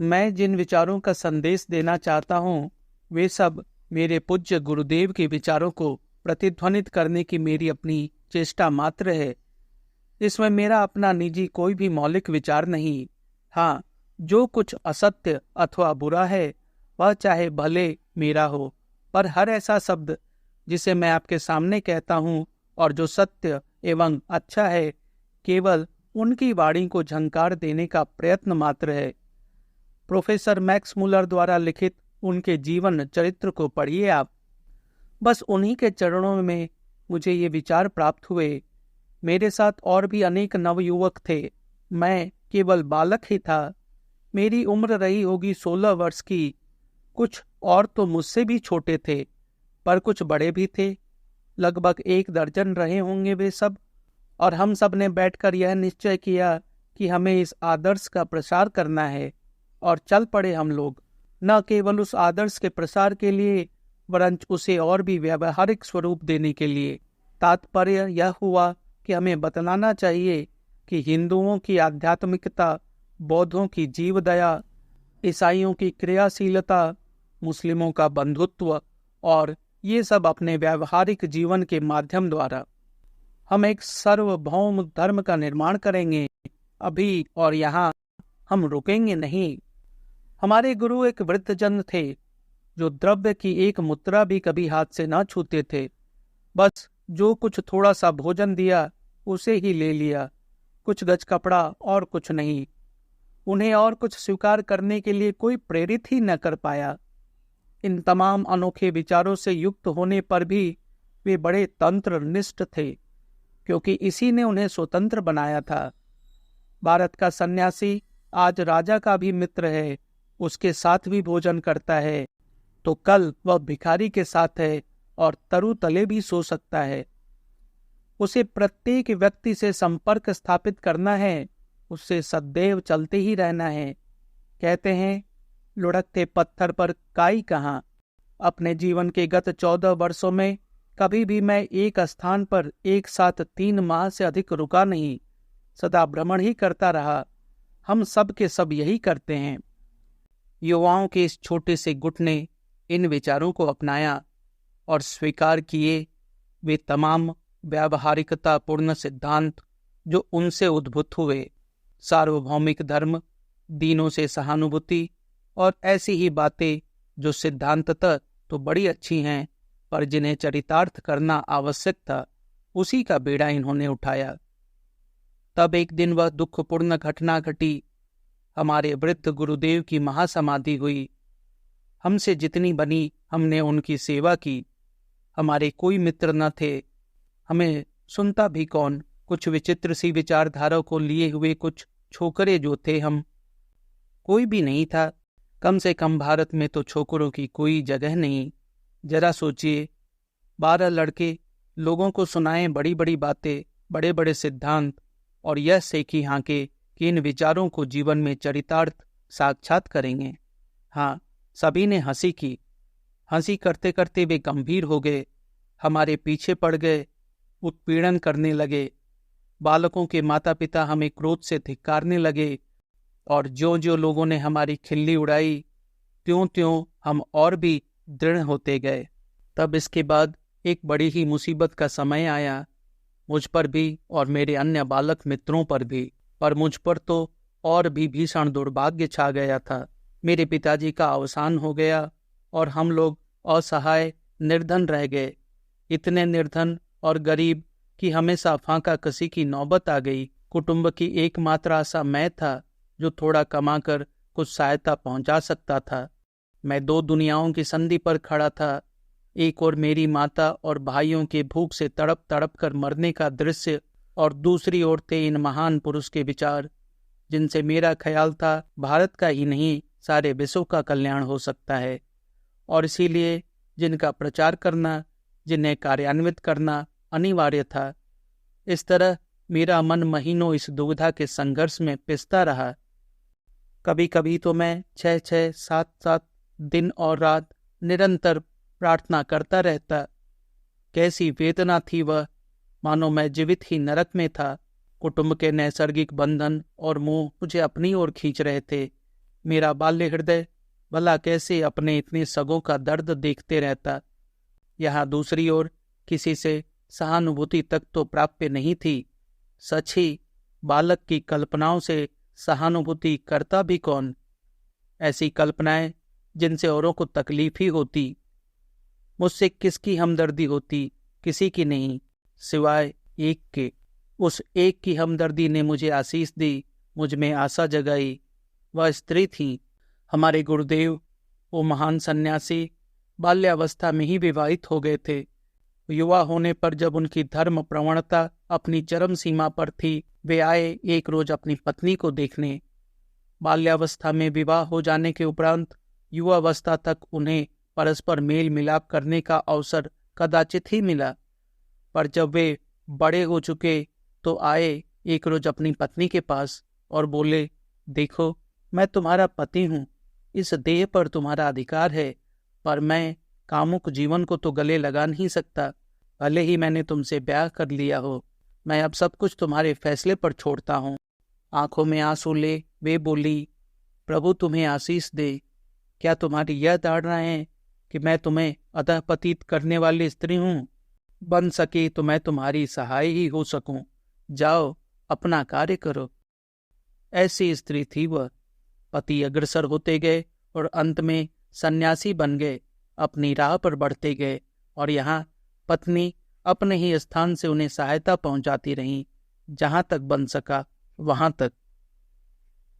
मैं जिन विचारों का संदेश देना चाहता हूँ वे सब मेरे पूज्य गुरुदेव के विचारों को प्रतिध्वनित करने की मेरी अपनी चेष्टा मात्र है। इसमें मेरा अपना निजी कोई भी मौलिक विचार नहीं। हाँ, जो कुछ असत्य अथवा बुरा है वह चाहे भले मेरा हो, पर हर ऐसा शब्द जिसे मैं आपके सामने कहता हूँ और जो सत्य एवं अच्छा है, केवल उनकी वाणी को झंकार देने का प्रयत्न मात्र है। प्रोफेसर मैक्स मुलर द्वारा लिखित उनके जीवन चरित्र को पढ़िए आप। बस उन्हीं के चरणों में मुझे ये विचार प्राप्त हुए। मेरे साथ और भी अनेक नवयुवक थे, मैं केवल बालक ही था। मेरी उम्र रही होगी 16 वर्ष की। कुछ और तो मुझसे भी छोटे थे, पर कुछ बड़े भी थे। लगभग 1 दर्जन रहे होंगे वे सब। और हम सब ने बैठकर यह निश्चय किया कि हमें इस आदर्श का प्रसार करना है। और चल पड़े हम लोग, न केवल उस आदर्श के प्रसार के लिए, वरन उसे और भी व्यावहारिक स्वरूप देने के लिए। तात्पर्य यह हुआ कि हमें बतलाना चाहिए कि हिंदुओं की आध्यात्मिकता, बौद्धों की जीवदया, ईसाइयों की क्रियाशीलता, मुस्लिमों का बंधुत्व, और ये सब अपने व्यावहारिक जीवन के माध्यम द्वारा हम एक सार्वभौम धर्म का निर्माण करेंगे। अभी और यहाँ हम रुकेंगे नहीं। हमारे गुरु एक वृद्धजन थे जो द्रव्य की एक मुद्रा भी कभी हाथ से न छूते थे। बस जो कुछ थोड़ा सा भोजन दिया उसे ही ले लिया, कुछ गज कपड़ा और कुछ नहीं। उन्हें और कुछ स्वीकार करने के लिए कोई प्रेरित ही न कर पाया। इन तमाम अनोखे विचारों से युक्त होने पर भी वे बड़े तंत्रनिष्ठ थे, क्योंकि इसी ने उन्हें स्वतंत्र बनाया था। भारत का सन्यासी आज राजा का भी मित्र है, उसके साथ भी भोजन करता है, तो कल वह भिखारी के साथ है और तरु तले भी सो सकता है। उसे प्रत्येक व्यक्ति से संपर्क स्थापित करना है, उससे सदैव चलते ही रहना है। कहते हैं, लुढ़कते पत्थर पर काई कहाँ। अपने जीवन के गत 14 वर्षों में कभी भी मैं एक स्थान पर एक साथ 3 माह से अधिक रुका नहीं, सदा भ्रमण ही करता रहा। हम सब के सब यही करते हैं। युवाओं के इस छोटे से गुट ने इन विचारों को अपनाया और स्वीकार किए वे तमाम व्यावहारिकता पूर्ण सिद्धांत जो उनसे उद्भूत हुए। सार्वभौमिक धर्म, दीनों से सहानुभूति और ऐसी ही बातें जो सिद्धांततः तो बड़ी अच्छी हैं, पर जिन्हें चरितार्थ करना आवश्यक था, उसी का बेड़ा इन्होंने उठाया। तब एक दिन वह दुखपूर्ण घटना घटी। हमारे वृद्ध गुरुदेव की महासमाधि हुई। हमसे जितनी बनी हमने उनकी सेवा की। हमारे कोई मित्र न थे, हमें सुनता भी कौन। कुछ विचित्र सी विचारधारा को लिए हुए कुछ छोकरे जो थे, हम कोई भी नहीं था। कम से कम भारत में तो छोकरों की कोई जगह नहीं। जरा सोचिए, 12 लड़के लोगों को सुनाएं बड़ी बड़ी बातें, बड़े बड़े सिद्धांत, और यह सेखी हांके कि इन विचारों को जीवन में चरितार्थ साक्षात करेंगे। हाँ, सभी ने हंसी की। हंसी करते करते वे गंभीर हो गए, हमारे पीछे पड़ गए, उत्पीड़न करने लगे। बालकों के माता पिता हमें क्रोध से धिक्कारने लगे, और ज्यों ज्यों लोगों ने हमारी खिल्ली उड़ाई, त्यों त्यों हम और भी दृढ़ होते गए। तब इसके बाद एक बड़ी ही मुसीबत का समय आया, मुझ पर भी और मेरे अन्य बालक मित्रों पर भी। पर मुझ पर तो और भी भीषण दुर्भाग्य छा गया था। मेरे पिताजी का अवसान हो गया और हम लोग असहाय निर्धन रह गए। इतने निर्धन और गरीब कि हमेशा फांका कसी की नौबत आ गई। कुटुंब की एकमात्र आशा मैं था, जो थोड़ा कमाकर कुछ सहायता पहुंचा सकता था। मैं 2 दुनियाओं की संधि पर खड़ा था। एक और मेरी माता और भाइयों के भूख से तड़प तड़प कर मरने का दृश्य, और दूसरी ओर थे इन महान पुरुष के विचार, जिनसे मेरा ख्याल था भारत का ही नहीं सारे विश्व का कल्याण हो सकता है, और इसीलिए जिनका प्रचार करना, जिन्हें कार्यान्वित करना अनिवार्य था। इस तरह मेरा मन महीनों इस दुविधा के संघर्ष में पिसता रहा। कभी कभी तो मैं 6-6, 7-7 दिन और रात निरंतर प्रार्थना करता रहता। कैसी वेदना थी वह, मानो मैं जीवित ही नरक में था। कुटुंब के नैसर्गिक बंधन और मोह मुझे अपनी ओर खींच रहे थे। मेरा बाल्य हृदय भला कैसे अपने इतने सगों का दर्द देखते रहता। यहाँ दूसरी ओर किसी से सहानुभूति तक तो प्राप्य नहीं थी। सच ही बालक की कल्पनाओं से सहानुभूति करता भी कौन? ऐसी कल्पनाएं जिनसे औरों को तकलीफ ही होती। मुझसे किसकी हमदर्दी होती? किसी की नहीं, सिवाय एक के। उस एक की हमदर्दी ने मुझे आशीष दी, मुझ में आशा जगाई। वह स्त्री थी। हमारे गुरुदेव, वो महान सन्यासी, बाल्यावस्था में ही विवाहित हो गए थे। युवा होने पर जब उनकी धर्म प्रवणता अपनी चरम सीमा पर थी, वे आए एक रोज अपनी पत्नी को देखने। बाल्यावस्था में विवाह हो जाने के उपरांत युवावस्था तक उन्हें परस्पर मेल मिलाप करने का अवसर कदाचित ही मिला। पर जब वे बड़े हो चुके तो आए एक रोज अपनी पत्नी के पास और बोले, देखो, मैं तुम्हारा पति हूँ, इस देह पर तुम्हारा अधिकार है, पर मैं कामुक जीवन को तो गले लगा नहीं सकता। भले ही मैंने तुमसे ब्याह कर लिया हो, मैं अब सब कुछ तुम्हारे फैसले पर छोड़ता हूँ। आंखों में आंसू ले वे बोली, प्रभु तुम्हें आशीष दे। क्या तुम्हारी यह धारणा है कि मैं तुम्हें अधःपतित करने वाली स्त्री हूँ? बन सके तो मैं तुम्हारी सहाय ही हो सकूं। जाओ, अपना कार्य करो। ऐसी स्त्री थी वह। पति अग्रसर होते गए और अंत में सन्यासी बन गए, अपनी राह पर बढ़ते गए, और यहाँ पत्नी अपने ही स्थान से उन्हें सहायता पहुंचाती रही। जहां तक बन सका वहां तक।